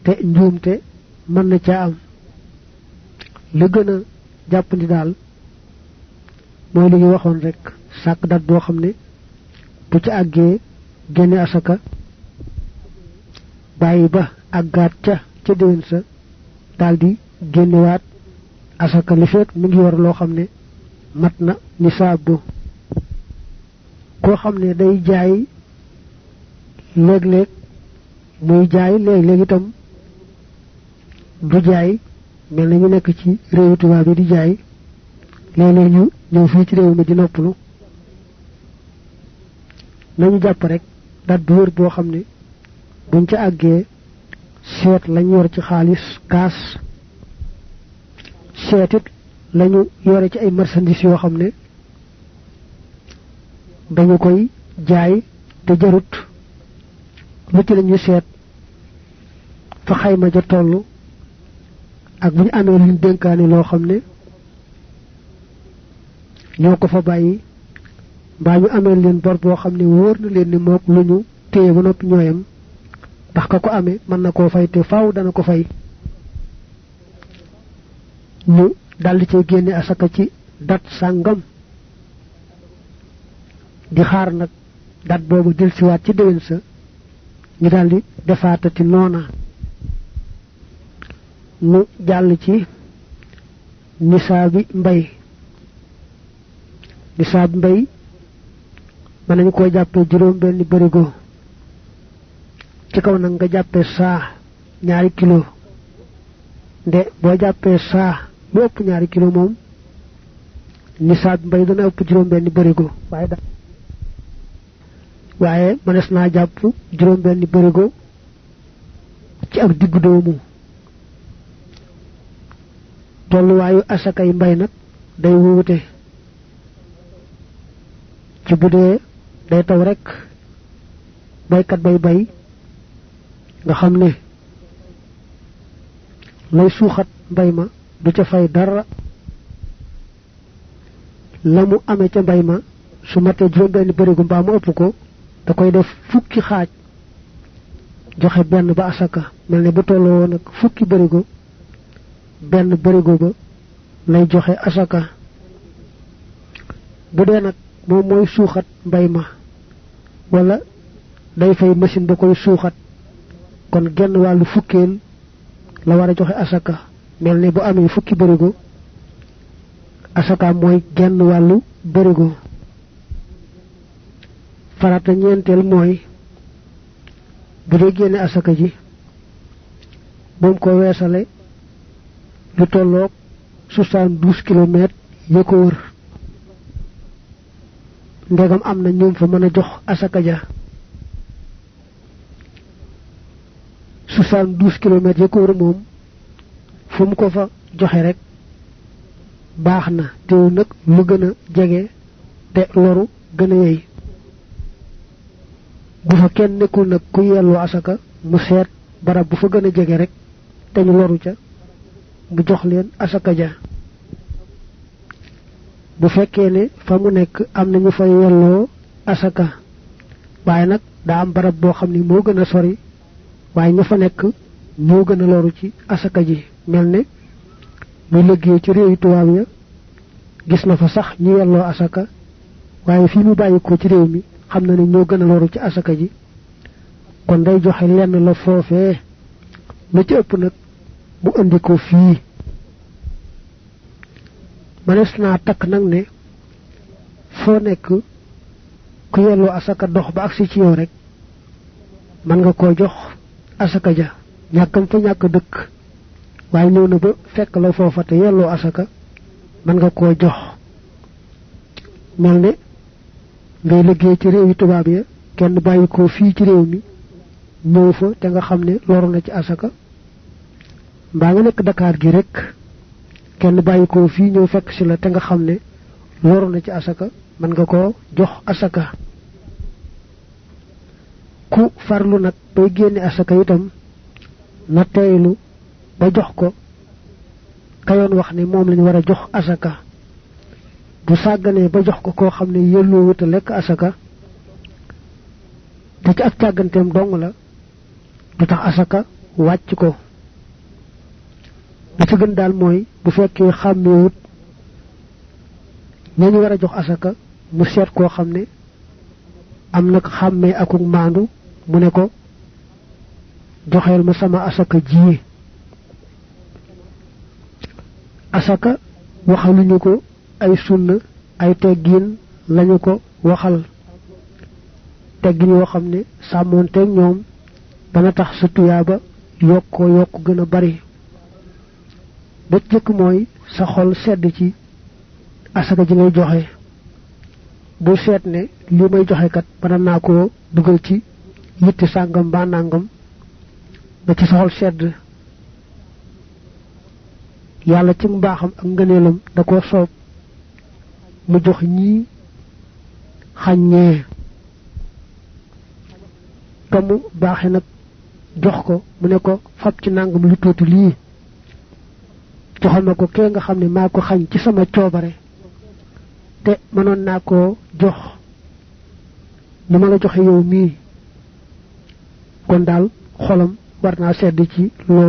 te njuumte mën na ca am li gën a jàppandi daal mooy li ñu waxoon rek sàkk dat boo xam ne bu ci àggee génne asaka bàyyi ba àggaat ca déwén sa daldi génnewaat asaka li fekk mi ngi war loo xam ne mat na nisaab bu koo xam ne day jaay léeg-léeg muy jaay léeg-léeg itam du jaay mel na ñu nekk ci réewu tubaab yi di jaay léeg-léeg ñu ñëw fii ci réew mi di noppalu nañu jàpp rek dat bu wér boo xam ne buñ ca àggee seet lañ yor ci xaalis kaas seet it lañu yore ci ay marchandises yoo xam ne dañu koy jaay te jarut lu ci lañuy seet fa xayma ja tollu ak bu ñu amee luñ dénkaani loo xam ne ñoo ko fa bàyyi mbaa ñu amee leen bor boo xam ne wóor na leen ni mook lu ñu téye ba noppi ñooyam ndax ka ko amee mën na koo fay te faaw dana ko fay ñu daldi cay génne asaka ci dat sàngam di xaar nag dat boobu delsiwaat ci déwén sa ñu daldi defaatati noona mu jàll ci nisaabi mbay nisaabi mbay mën nañu koo jàppee juróom benn barigo ci kaw nag nga jàppee saa 2 kilo nde boo jàppee saa lu ëpp 2 kilo moom nisaabi mbay dana ëpp juróom benn barigo waaye mënees naa jàpp juróom benn barigo ci ak diggu doomu tolluwaayu asakay mbay nag day wuute ci bu dee day taw rek baykat bay nga xam ne lay suuxat mbay ma du ca fay dara la mu amee ca mbay ma su matee juróom benn barigo mbaa mu ëpp ko da koy def fukki xaaj joxe benn ba asaka mel ne bu tolloo nag fukki barigo benn barigo ba lay joxe asaka bu dee nag moom mooy suuxat mbay ma wala day fay machine ba koy suuxat kon genn wàllu fukkeel la war a joxe asaka mel ne bu amee fukki barigo asaka mooy genn wàllu barigo farata ñeenteel mooy bu dee génne asaka ji moom ko weesale lu tolloog 72 kilomètres ya ko wër ndegam am na ñoom fa mën a jox asaka ja 72 kilomètres ya ko wër moom fu mu ko fa joxe rek baax na teew nag lu gën a jege te loru gën a yey bu fa kenn nekkul nag ku yelloo asaka mu seet barab bu fa gën a jege rek te ñu loru ca mu jox leen asaka ja bu fekkee ne fa mu nekk am na ñu fa yelloo asaka waaye nag daa am barab boo xam ni moo gën a sori waaye ña fa nekk ñoo gën a loru ci asaka ji mel ne muy liggéey ci réew yi tubaab ya gis na fa sax ñu yelloo asaka waaye fii mu bàyyi ko ci réew mi xam na ne ñoo gën a loru ci asaka ji kon day joxe lenn la foofee la ci ëpp nag mu indi ko fii manes naa takk nag ne foo nekk ku yelloo asaka dox ba agsi ci yow rek mën nga koo jox asaka ja ñàkkam fa ñàkk dëkk waaye ñëw na ba fekk la foofa te yelloo asaka mën nga koo jox mel ne ngay liggéey ci réew yi tubaab ya kenn bàyyi ko fii ci réew mi ñëw fa te nga xam ne loru na ci asaka mbaa nga nekk Dakar gi rek kenn bàyyi ko fii ñëw fekk si la te nga xam ne loru na ci asaka mën nga koo jox asaka ku farlu nag bay génne asaka itam na teeylu ba jox ko kayoon wax ne moom lañu war a jox asaka bu sàgganee ba jox ko koo xam ne yelloo wuta lekk asaka te ci ak càgganteem dong la du tax asaka wàcc ko li ci gën daal mooy bu fekkee xàmmeewut ñañu war a jox asaka mu seet koo xam ne am nag xàmmee akuk maandu mu ne ko joxeel ma sama asaka ji asaka waxaluñu ko ay sunna ay teggiin lañu ko waxal teggin yoo xam ne sàmmoonteeg ñoom dana tax sa tuyaaba yokk gën a bari ba jëkk mooy sa xol sedd ci asaka ji ngay joxe bu seet ne li may joxe kat mën naa koo dugal ci yitti sàngam ba nàngam ba ci sa xol sedd yàlla ci mbaaxam ak ngëneelam da koo soob mu jox ñii xàññee ka mu baaxe nag jox ko mu ne ko fab ci nàngam lu tuuti lii joxal ma ko kee nga xam ne maa ko xañ ci sama coobare te mënoon naa koo jox ni ma la joxe yow mii kon daal xolam war naa sedd ci loolu